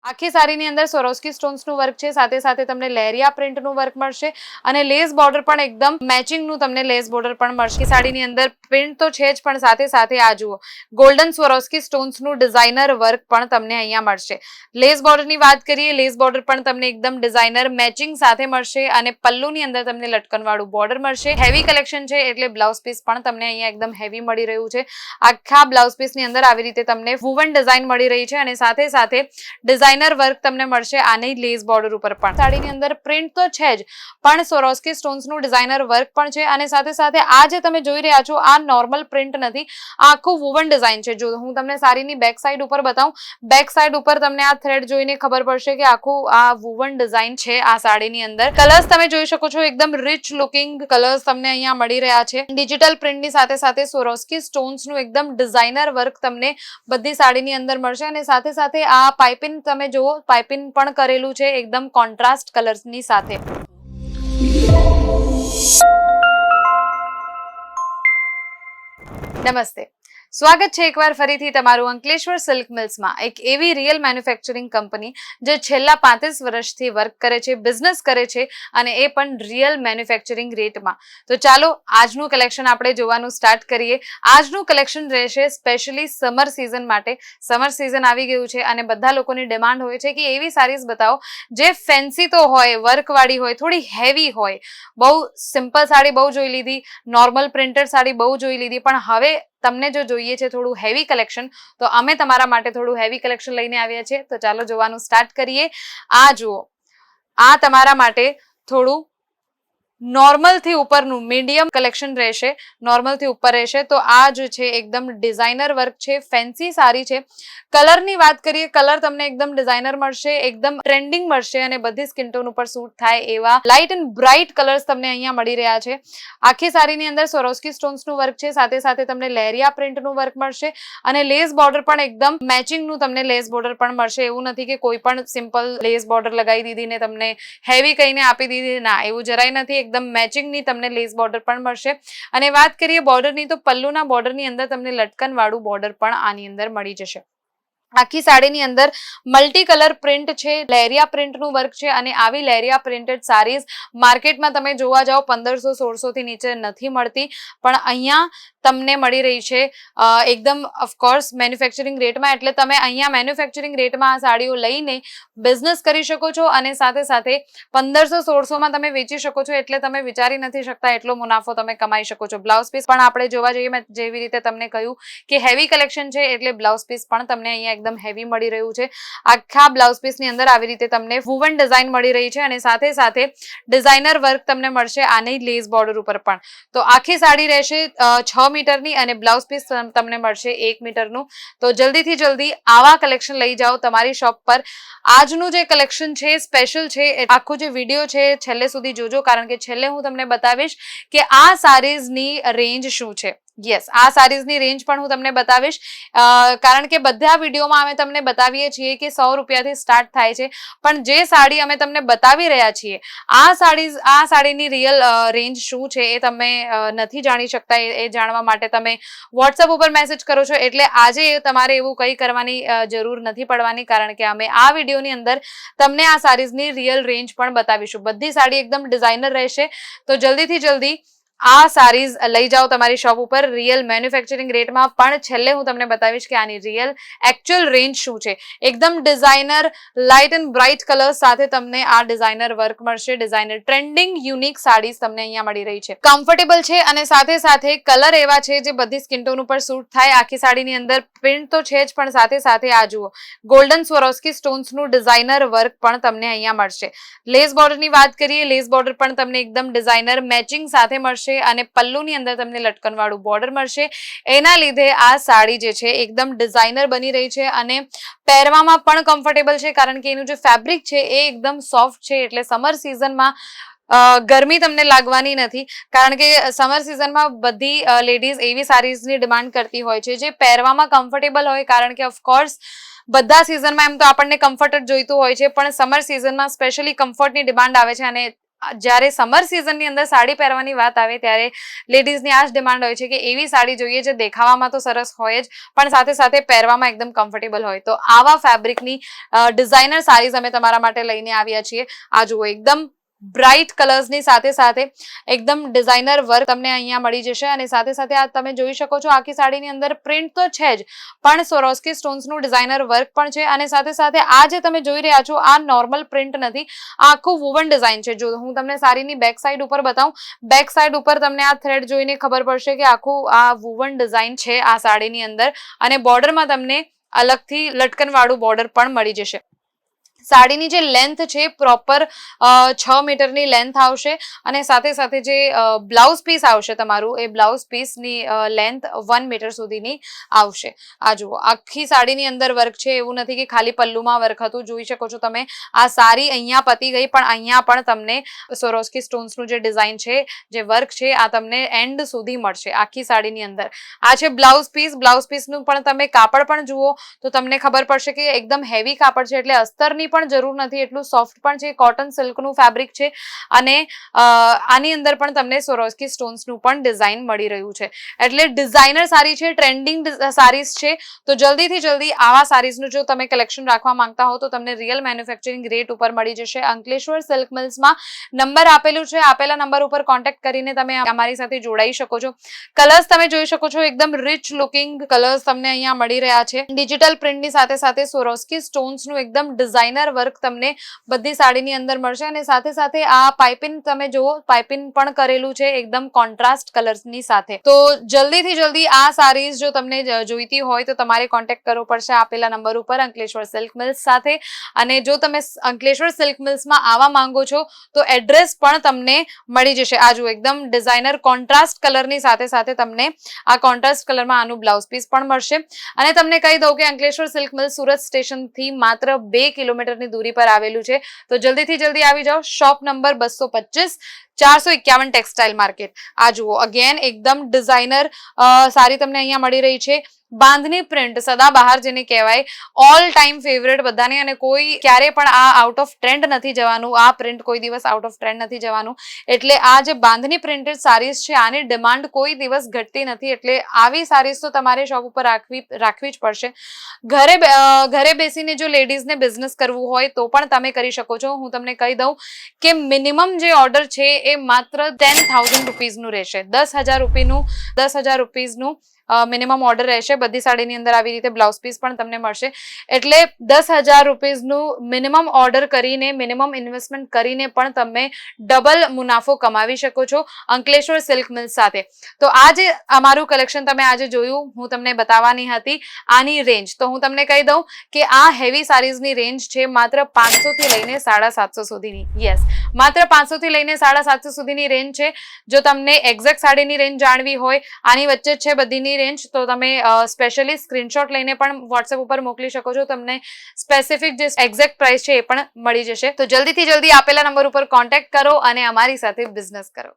આખી સાડીની અંદર સ્વરોસ્કી સ્ટોન્સનું વર્ક છે, સાથે સાથે તમને લેરિયા પ્રિન્ટનું વર્ક મળશે અને લેસ બોર્ડર પણ એકદમ મેચિંગનું તમને લેસ બોર્ડર પણ મળશે. સાડીની અંદર પ્રિન્ટ તો છે જ, પણ સાથે સાથે આ જુઓ ગોલ્ડન સ્વરોસ્કી સ્ટોન્સનું ડિઝાઇનર વર્ક પણ તમને અહીંયા મળશે. લેસ બોર્ડરની વાત કરીએ, લેસ બોર્ડર પણ તમને એકદમ ડિઝાઇનર મેચિંગ સાથે મળશે અને પલ્લુની અંદર તમને લટકનવાળું બોર્ડર મળશે. હેવી કલેક્શન છે એટલે બ્લાઉઝ પીસ પણ તમને અહીંયા એકદમ હેવી મળી રહ્યું છે. આખા બ્લાઉઝ પીસની અંદર આવી રીતે તમને વુવન ડિઝાઇન મળી રહી છે અને સાથે સાથે ડિઝાઇનર વર્ક તમને મળશે આની લેસ બોર્ડર ઉપર પણ. સાડીની અંદર પ્રિન્ટ તો છે જ, પણ સ્વરોસ્કી સ્ટોન્સનું ડિઝાઇનર વર્ક પણ છે અને સાથે સાથે આ જે તમે જોઈ રહ્યા છો આ નોર્મલ પ્રિન્ટ નથી, આ આખું વુવન ડિઝાઇન છે. જો હું તમને સાડીની બેક સાઈડ ઉપર બતાવું, બેક સાઈડ ઉપર તમને આ થ્રેડ જોઈને ખબર પડશે કે આખું આ વુવન ડિઝાઇન છે આ સાડીની અંદર. કલર્સ તમે જોઈ શકો છો, એકદમ રિચ લુકિંગ કલર્સ તમને અહીંયા મળી રહ્યા છે. ડિજિટલ પ્રિન્ટની સાથે સાથે સ્વરોસ્કી સ્ટોન્સનું એકદમ ડિઝાઇનર વર્ક તમને બધી સાડીની અંદર મળશે અને સાથે સાથે આ પાઇપિંગ તમે જુઓ, પાઇપિંગ પણ કરેલું છે એકદમ કોન્ટ્રાસ્ટ કલર્સની સાથે. નમસ્તે, સ્વાગત છે એકવાર ફરીથી તમારું અંકલેશ્વર સિલ્ક મિલ્સમાં. એક એવી રિયલ મેન્યુફેક્ચરિંગ કંપની જે છેલ્લા 35 વર્ષથી વર્ક કરે છે, બિઝનેસ કરે છે અને એ પણ રિયલ મેન્યુફેક્ચરિંગ રેટમાં. તો ચાલો આજનું કલેક્શન આપણે જોવાનું સ્ટાર્ટ કરીએ. આજનું કલેક્શન રહેશે સ્પેશિયલી સમર સિઝન માટે. સમર સિઝન આવી ગયું છે અને બધા લોકોની ડિમાન્ડ હોય છે કે એવી સાડીઝ બતાવો જે ફેન્સી તો હોય, વર્કવાળી હોય, થોડી હેવી હોય. બહુ સિમ્પલ સાડી બહુ જોઈ લીધી, નોર્મલ પ્રિન્ટેડ સાડી બહુ જોઈ લીધી, પણ હવે તમને જો જોઈએ છે થોડું હેવી કલેક્શન, તો અમે તમારા માટે થોડું હેવી કલેક્શન લઈને આવ્યા છીએ. તો ચાલો જોવાનું સ્ટાર્ટ કરીએ. આ જુઓ, આ તમારા માટે થોડું નોર્મલથી ઉપરનું મીડિયમ કલેક્શન રહેશે, નોર્મલથી ઉપર રહેશે. તો આ જે છે એકદમ ડિઝાઇનર વર્ક છે, ફેન્સી સાડી છે. કલરની વાત કરીએ, કલર તમને એકદમ ડિઝાઇનર મળશે, એકદમ ટ્રેન્ડિંગ મળશે અને બધી સ્કિન ટોન ઉપર સૂટ થાય એવા લાઇટ એન્ડ બ્રાઇટ કલર્સ તમને અહીંયા મળી રહ્યા છે. આખી સાડીની અંદર સ્વરોસ્કી સ્ટોન્સનું વર્ક છે, સાથે સાથે તમને લેરિયા પ્રિન્ટનું વર્ક મળશે અને લેસ બોર્ડર પણ એકદમ મેચિંગનું તમને લેસ બોર્ડર પણ મળશે. એવું નથી કે કોઈ પણ સિમ્પલ લેસ બોર્ડર લગાવી દીધી ને તમને હેવી કહીને આપી દીધી, ના, એવું જરાય નથી. એકદમ મેચિંગની તમને લેસ બોર્ડર પણ મળશે. અને વાત કરીએ બોર્ડરની, તો પલ્લુના બોર્ડરની અંદર તમને લટકન વાળું બોર્ડર પણ આની અંદર મળી જશે. આખી સાડીની અંદર મલ્ટી કલર પ્રિન્ટ છે, લેરિયા પ્રિન્ટનું વર્ક છે અને આવી લેરિયા પ્રિન્ટેડ સાડીઝ માર્કેટમાં તમે જોવા જાઓ 1500-1600 થી નીચે નથી મળતી, પણ અહીંયા તમને મળી રહી છે એકદમ ઓફકોર્સ મેન્યુફેક્ચરિંગ રેટમાં. એટલે તમે અહીંયા મેન્યુફેક્ચરિંગ રેટમાં આ સાડીઓ લઈને બિઝનેસ કરી શકો છો અને સાથે સાથે 1500-1600માં તમે વેચી શકો છો. એટલે તમે વિચારી નથી શકતા એટલો મુનાફો તમે કમાઈ શકો છો. બ્લાઉઝ પીસ પણ આપણે જોવા જઈએ, મેં જેવી રીતે તમને કહ્યું કે હેવી કલેક્શન છે એટલે બ્લાઉઝ પીસ પણ તમને અહીંયા એકદમ હેવી મળી રહ્યું છે. આખા બ્લાઉઝ પીસની અંદર આવી રીતે તમને વુવન ડિઝાઇન મળી રહી છે અને સાથે સાથે ડિઝાઇનર વર્ક તમને મળશે આની લેસ બોર્ડર ઉપર પણ. તો આખી સાડી રહેશે 6 મીટરની અને બ્લાઉઝ પીસ તમને મળશે 1 મીટરનું. તો જલ્દીથી જલ્દી આવા કલેક્શન લઈ જાઓ તમારી શોપ પર. આજનું જે કલેક્શન છે સ્પેશિયલ છે, આખું જે વિડીયો છે છેલ્લે સુધી જોજો, કારણ કે છેલ્લે હું તમને બતાવીશ કે આ સાડીઝની રેન્જ શું છે. યસ, આ સાડીઝની રેન્જ પણ હું તમને બતાવીશ, કારણ કે બધા વિડીયોમાં અમે તમને બતાવીએ છીએ કે 100 રૂપિયાથી સ્ટાર્ટ થાય છે, પણ જે સાડી અમે તમને બતાવી રહ્યા છીએ આ સાડીની રિયલ રેન્જ શું છે એ તમે નથી જાણી શકતા. એ જાણવા માટે તમે વોટ્સઅપ ઉપર મેસેજ કરો છો, એટલે આજે તમારે એવું કંઈ કરવાની જરૂર નથી પડવાની, કારણ કે અમે આ વિડીયોની અંદર તમને આ સાડીઝની રિયલ રેન્જ પણ બતાવીશું. બધી સાડી એકદમ ડિઝાઇનર રહેશે. તો જલ્દીથી જલ્દી આ સાડીઝ લઈ જાઓ તમારી શોપ ઉપર રિયલ મેન્યુફેક્ચરિંગ રેટમાં. પણ છેલ્લે હું તમને બતાવીશ કે આની રિયલ એકચ્યુઅલ રેન્જ શું છે. એકદમ designer light and bright colours સાથે તમને આ ડિઝાઇનર વર્ક મળશે. ડિઝાઇનર ટ્રેન્ડિંગ યુનિક સાડીઝ તમને અહીંયા મળી રહી છે. કમ્ફર્ટેબલ છે અને સાથે સાથે કલર એવા છે જે બધી સ્કિન ટોન ઉપર સૂટ થાય. આખી સાડીની અંદર પ્રિન્ટ તો છે જ, પણ સાથે સાથે આ જુઓ ગોલ્ડન સ્વરોસ્કી સ્ટોન્સનું ડિઝાઇનર વર્ક પણ તમને અહીંયા મળશે. લેસ બોર્ડરની વાત કરીએ, લેસ બોર્ડર પણ તમને એકદમ ડિઝાઇનર મેચિંગ સાથે મળશે અને પલ્લુની અંદર તમને લટકન વાળું બોર્ડર મળશે. એના લીધે આ સાડી જે છે એકદમ ડિઝાઇનર બની રહી છે અને પહેરવામાં પણ કમ્ફર્ટેબલ છે, કારણ કે એનું જે ફેબ્રિક છે એ એકદમ સોફ્ટ છે. એટલે સમર સિઝનમાં ગરમી તમને લાગવાની નથી, કારણ કે સમર સિઝનમાં બધી લેડીઝ એવી સાડીઝની ડિમાન્ડ કરતી હોય છે જે પહેરવામાં કમ્ફર્ટેબલ હોય, કારણ કે ઓફકોર્સ બધા સિઝનમાં એમ તો આપણને કમ્ફર્ટ જ જોઈતું હોય છે, પણ સમર સિઝનમાં સ્પેશિયલી કમ્ફર્ટની ડિમાન્ડ આવે છે અને જ્યારે સમર સિઝનની અંદર સાડી પહેરવાની વાત આવે ત્યારે લેડીઝની આ જ ડિમાન્ડ હોય છે કે એવી સાડી જોઈએ જે દેખાવામાં તો સરસ હોય જ પણ સાથે સાથે પહેરવામાં એકદમ કમ્ફર્ટેબલ હોય. તો આવા ફેબ્રિકની ડિઝાઇનર સાડીઝ અમે તમારા માટે લઈને આવ્યા છીએ. આ જુઓ, એકદમ બ્રાઇટ કલર્સની સાથે સાથે એકદમ ડિઝાઇનર વર્ક તમને અહીંયા મળી જશે અને સાથે સાથે આ તમે જોઈ શકો છો આખી સાડીની અંદર પ્રિન્ટ તો છે જ પણ સ્વરોસ્કી સ્ટોન્સનું ડિઝાઇનર વર્ક પણ છે અને સાથે સાથે આ જે તમે જોઈ રહ્યા છો આ નોર્મલ પ્રિન્ટ નથી, આ આખું વુવન ડિઝાઇન છે. જો હું તમને સાડીની બેક સાઈડ ઉપર બતાવું, બેક સાઈડ ઉપર તમને આ થ્રેડ જોઈને ખબર પડશે કે આખું આ વુવન ડિઝાઇન છે આ સાડીની અંદર અને બોર્ડરમાં તમને અલગથી લટકન વાળું બોર્ડર પણ મળી જશે. સાડીની જે લેન્થ છે પ્રોપર 6 મીટરની લેન્થ આવશે અને સાથે સાથે જે બ્લાઉઝ પીસ આવશે તમારું એ બ્લાઉઝ પીસની લેન્થ 1 મીટર સુધીની આવશે. આ જુઓ, આખી સાડીની અંદર વર્ક છે, એવું નથી કે ખાલી પલ્લુમાં વર્ક હતું. જોઈ શકો છો તમે આ સાડી અહીંયા પતી ગઈ પણ અહીંયા પણ તમને સ્વરોસ્કી સ્ટોન્સનું જે ડિઝાઇન છે, જે વર્ક છે આ તમને એન્ડ સુધી મળશે આખી સાડીની અંદર. આ છે બ્લાઉઝ પીસ. બ્લાઉઝ પીસનું પણ તમે કાપડ પણ જુઓ તો તમને ખબર પડશે કે એકદમ હેવી કાપડ છે એટલે અસ્તરની પણ જરૂર નથી, એટલું સોફ્ટ પણ છે. કોટન સિલ્કનું ફેબ્રિક છે અને આની અંદર પણ તમને સ્વરોસ્કી સ્ટોન્સનું પણ ડિઝાઇન મળી રહ્યું છે. એટલે ડિઝાઇનર સાડી છે, ટ્રેન્ડિંગ સાડીઝ છે. તો જલ્દીથી જલ્દી આવા સાડીઝનું જો તમે કલેક્શન રાખવા માંગતા હો તો તમને રિયલ મેન્યુફેક્ચરિંગ રેટ ઉપર મળી જશે. અંકલેશ્વર સિલ્ક મિલ્સમાં નંબર આપેલું છે, આપેલા નંબર ઉપર કોન્ટેક્ટ કરીને તમે અમારી સાથે જોડાઈ શકો છો. કલર્સ તમે જોઈ શકો છો, એકદમ રિચ લુકિંગ કલર્સ તમને અહીંયા મળી રહ્યા છે. ડિજિટલ પ્રિન્ટની સાથે સાથે સ્વરોસ્કી સ્ટોન્સનું એકદમ ડિઝાઇનર વર્ક તમને બધી સાડીની અંદર મળશે અને સાથે સાથે આ પાઇપિંગ તમે જુઓ, પાઇપિંગ પણ કરેલું છે એકદમ કોન્ટ્રાસ્ટ કલર્સની સાથે. તો જલ્દીથી જલ્દી આ સાડીઝ જો તમને જોઈતી હોય તો તમારે કોન્ટેક્ટ કરવો પડશે આપેલા નંબર ઉપર અંકલેશ્વર સિલ્ક મિલ્સ સાથે. અને જો તમે અંકલેશ્વર સિલ્ક મિલ્સમાં આવવા માંગો છો તો એડ્રેસ પણ તમને મળી જશે. આ જુઓ, એકદમ ડિઝાઇનર કોન્ટ્રાસ્ટ કલરની સાથે સાથે તમને આ કોન્ટ્રાસ્ટ કલરમાં આનું બ્લાઉઝ પીસ પણ મળશે. અને તમને કહી દઉં કે અંકલેશ્વર સિલ્ક મિલ્સ સુરત સ્ટેશનથી માત્ર 2 કિલોમીટરની દૂરી પર આવેલું છે. તો જલ્દીથી જલ્દી આવી જાઓ. Shop number 225, 451 textile market. આ જુઓ, અગેન એકદમ ડિઝાઇનર સાડી તમને અહીંયા મળી રહી છે. બાંધની પ્રિન્ટ સદાબહાર જેને કહેવાય, ઓલ ટાઈમ ફેવરેટ બધાને અને કોઈ ક્યારે પણ આ આઉટ ઓફ ટ્રેન્ડ નથી જવાનું. આ પ્રિન્ટ કોઈ દિવસ આઉટ ઓફ ટ્રેન્ડ નથી જવાનું. એટલે આ જે બાંધની પ્રિન્ટેડ સારીઝ છે આની ડિમાન્ડ કોઈ દિવસ ઘટતી નથી. એટલે આવી સારીઝ તો તમારે શોપ ઉપર રાખવી જ પડશે. ઘરે બેસીને જો લેડીઝને બિઝનેસ કરવું હોય તો પણ તમે કરી શકો છો. હું તમને કહી દઉં કે મિનિમમ જે ઓર્ડર છે એ માત્ર 10,000 રૂપીઝનું રહેશે. 10,000 રૂપીઝનું મિનિમમ ઓર્ડર રહેશે. બધી સાડીની અંદર આવી રીતે બ્લાઉઝ પીસ પણ તમને મળશે. એટલે 10,000 રૂપીઝનું મિનિમમ ઓર્ડર કરીને, મિનિમમ ઇન્વેસ્ટમેન્ટ કરીને પણ તમે ડબલ મુનાફો કમાવી શકો છો અંકલેશ્વર સિલ્ક મિલ્સ સાથે. તો આ જે અમારું કલેક્શન તમે આજે જોયું, હું તમને બતાવવાની હતી આની રેન્જ. તો હું તમને કહી દઉં કે આ હેવી સાડીઝની રેન્જ છે માત્ર 500 થી લઈને 750 સુધીની. યસ, માત્ર 500 થી લઈને 750 સુધીની રેન્જ છે. જો તમને એક્ઝેક્ટ સાડીની રેન્જ જાણવી હોય, આની વચ્ચે છે બધીની રેન્જ, તો તમે સ્પેશિયલી સ્ક્રીનશોટ લઈને પણ વોટ્સએપ ઉપર મોકલી શકો છો. તમને સ્પેસિફિક જે એક્ઝેક્ટ પ્રાઇસ છે એ પણ મળી જશે. તો જલ્દીથી જલ્દી આપેલા નંબર ઉપર કોન્ટેક્ટ કરો અને અમારી સાથે બિઝનેસ કરો.